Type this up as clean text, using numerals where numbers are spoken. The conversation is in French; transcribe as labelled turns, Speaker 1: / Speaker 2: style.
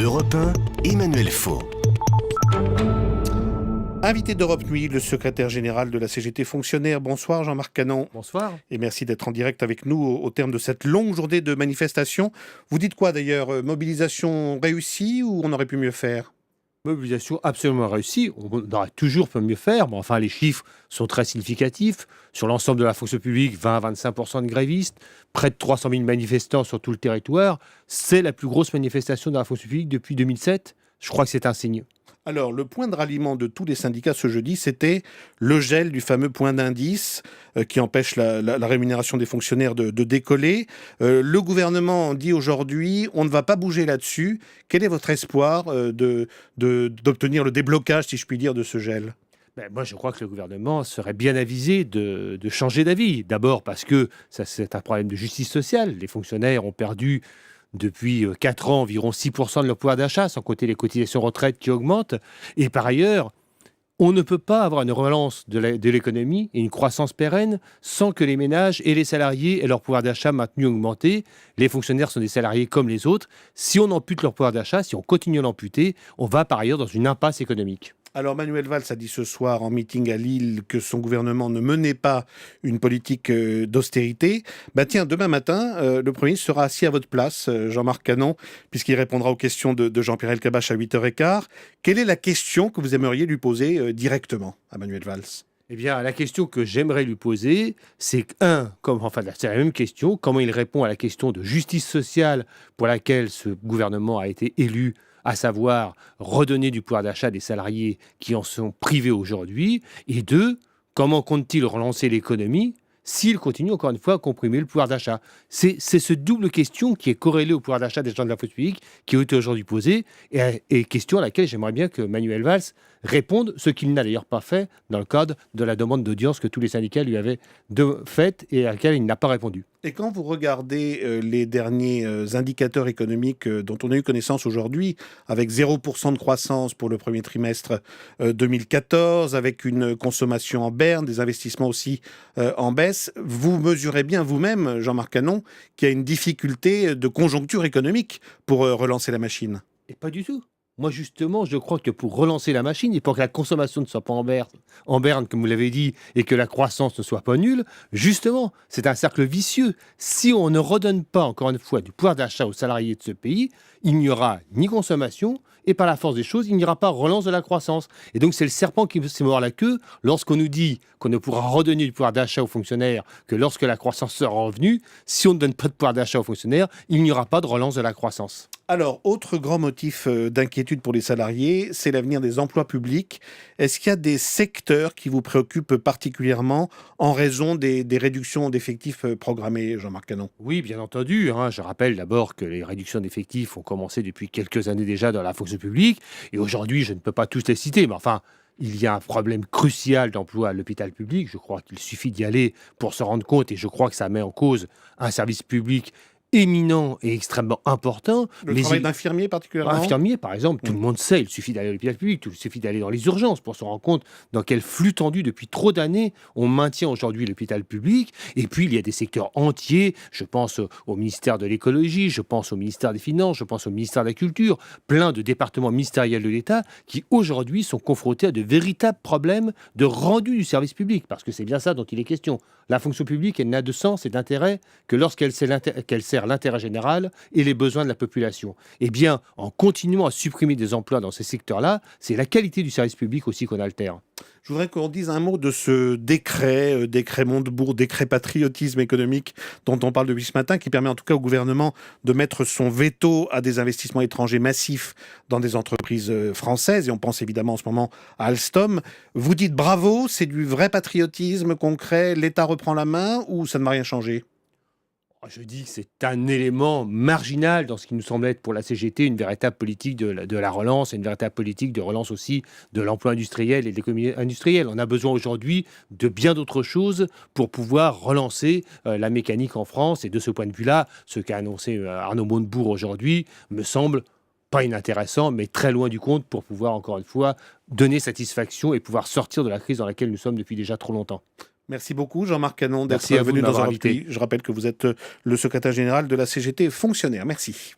Speaker 1: Europe 1, Emmanuel Faux.
Speaker 2: Invité d'Europe Nuit, le secrétaire général de la CGT fonctionnaire. Bonsoir Jean-Marc Canon.
Speaker 3: Bonsoir.
Speaker 2: Et merci d'être en direct avec nous au terme de cette longue journée de manifestation. Vous dites quoi d'ailleurs? Mobilisation réussie ou on aurait pu mieux faire?
Speaker 3: Mobilisation absolument réussie. On aurait toujours pu mieux faire, mais enfin les chiffres sont très significatifs. Sur l'ensemble de la fonction publique, 20 à 25% de grévistes, près de 300 000 manifestants sur tout le territoire. C'est la plus grosse manifestation de la fonction publique depuis 2007. Je crois que c'est un signe.
Speaker 2: Alors, le point de ralliement de tous les syndicats ce jeudi, c'était le gel du fameux point d'indice qui empêche la rémunération des fonctionnaires de décoller. Le gouvernement dit aujourd'hui, on ne va pas bouger là-dessus. Quel est votre espoir d'obtenir le déblocage, si je puis dire, de ce gel ?
Speaker 3: Moi, je crois que le gouvernement serait bien avisé de changer d'avis. D'abord parce que c'est un problème de justice sociale. Les fonctionnaires ont perdu depuis 4 ans environ 6% de leur pouvoir d'achat, sans compter les cotisations retraite qui augmentent. Et par ailleurs, on ne peut pas avoir une relance de l'économie et une croissance pérenne sans que les ménages et les salariés aient leur pouvoir d'achat maintenu augmenté. Les fonctionnaires sont des salariés comme les autres. Si on ampute leur pouvoir d'achat, si on continue à l'amputer, on va par ailleurs dans une impasse économique.
Speaker 2: Alors Manuel Valls a dit ce soir en meeting à Lille que son gouvernement ne menait pas une politique d'austérité. Tiens, demain matin, le Premier ministre sera assis à votre place, Jean-Marc Canon, puisqu'il répondra aux questions de Jean-Pierre Elkabbach à 8h15. Quelle est la question que vous aimeriez lui poser directement à Manuel Valls ?
Speaker 3: Eh bien, la question que j'aimerais lui poser, c'est c'est la même question, comment il répond à la question de justice sociale pour laquelle ce gouvernement a été élu, à savoir redonner du pouvoir d'achat des salariés qui en sont privés aujourd'hui, et 2, comment compte-t-il relancer l'économie s'il continue encore une fois à comprimer le pouvoir d'achat. C'est ce double question qui est corrélée au pouvoir d'achat des gens de la fonction publique qui a été aujourd'hui posée, et question à laquelle j'aimerais bien que Manuel Valls réponde, ce qu'il n'a d'ailleurs pas fait dans le cadre de la demande d'audience que tous les syndicats lui avaient faite et à laquelle il n'a pas répondu.
Speaker 2: Et quand vous regardez les derniers indicateurs économiques dont on a eu connaissance aujourd'hui, avec 0% de croissance pour le premier trimestre 2014, avec une consommation en berne, des investissements aussi en baisse, vous mesurez bien vous-même, Jean-Marc Canon, qu'il y a une difficulté de conjoncture économique pour relancer la machine.
Speaker 3: Et pas du tout. Moi, justement, je crois que pour relancer la machine et pour que la consommation ne soit pas en berne, comme vous l'avez dit, et que la croissance ne soit pas nulle, justement, c'est un cercle vicieux. Si on ne redonne pas, encore une fois, du pouvoir d'achat aux salariés de ce pays, il n'y aura ni consommation, et par la force des choses, il n'y aura pas relance de la croissance. Et donc, c'est le serpent qui se mord la queue lorsqu'on nous dit qu'on ne pourra redonner du pouvoir d'achat aux fonctionnaires que lorsque la croissance sera revenue. Si on ne donne pas de pouvoir d'achat aux fonctionnaires, il n'y aura pas de relance de la croissance.
Speaker 2: Alors, autre grand motif d'inquiétude pour les salariés, c'est l'avenir des emplois publics. Est-ce qu'il y a des secteurs qui vous préoccupent particulièrement en raison des réductions d'effectifs programmées, Jean-Marc Canon ?
Speaker 3: Oui, bien entendu. Je rappelle d'abord que les réductions d'effectifs ont commencé depuis quelques années déjà dans la fonction publique. Et aujourd'hui, je ne peux pas tous les citer, mais enfin, il y a un problème crucial d'emploi à l'hôpital public. Je crois qu'il suffit d'y aller pour se rendre compte, et je crois que ça met en cause un service public éminent et extrêmement important.
Speaker 2: Le travail d'infirmier particulièrement ?
Speaker 3: Infirmier, par exemple, tout le monde sait, il suffit d'aller à l'hôpital public, il suffit d'aller dans les urgences pour se rendre compte dans quel flux tendu depuis trop d'années on maintient aujourd'hui l'hôpital public. Et puis, il y a des secteurs entiers, je pense au ministère de l'écologie, je pense au ministère des Finances, je pense au ministère de la Culture, plein de départements ministériels de l'État qui aujourd'hui sont confrontés à de véritables problèmes de rendu du service public, parce que c'est bien ça dont il est question. La fonction publique, elle n'a de sens et d'intérêt que lorsqu'elle sert l'intérêt général et les besoins de la population. Eh bien, en continuant à supprimer des emplois dans ces secteurs-là, c'est la qualité du service public aussi qu'on altère.
Speaker 2: Je voudrais qu'on dise un mot de ce décret Montebourg, décret patriotisme économique dont on parle depuis ce matin, qui permet en tout cas au gouvernement de mettre son veto à des investissements étrangers massifs dans des entreprises françaises, et on pense évidemment en ce moment à Alstom. Vous dites bravo, c'est du vrai patriotisme concret, l'État reprend la main, ou ça ne va rien changer ?
Speaker 3: Je dis que c'est un élément marginal dans ce qui nous semble être pour la CGT une véritable politique de la relance et une véritable politique de relance aussi de l'emploi industriel et de l'économie industrielle. On a besoin aujourd'hui de bien d'autres choses pour pouvoir relancer la mécanique en France. Et de ce point de vue-là, ce qu'a annoncé Arnaud Montebourg aujourd'hui me semble pas inintéressant, mais très loin du compte pour pouvoir, encore une fois, donner satisfaction et pouvoir sortir de la crise dans laquelle nous sommes depuis déjà trop longtemps.
Speaker 2: Merci beaucoup Jean-Marc Canon d'être
Speaker 3: Merci à vous
Speaker 2: venu
Speaker 3: de
Speaker 2: dans
Speaker 3: m'avoir
Speaker 2: Europe
Speaker 3: invité.
Speaker 2: Nuit. Je rappelle que vous êtes le secrétaire général de la CGT fonctionnaire. Merci.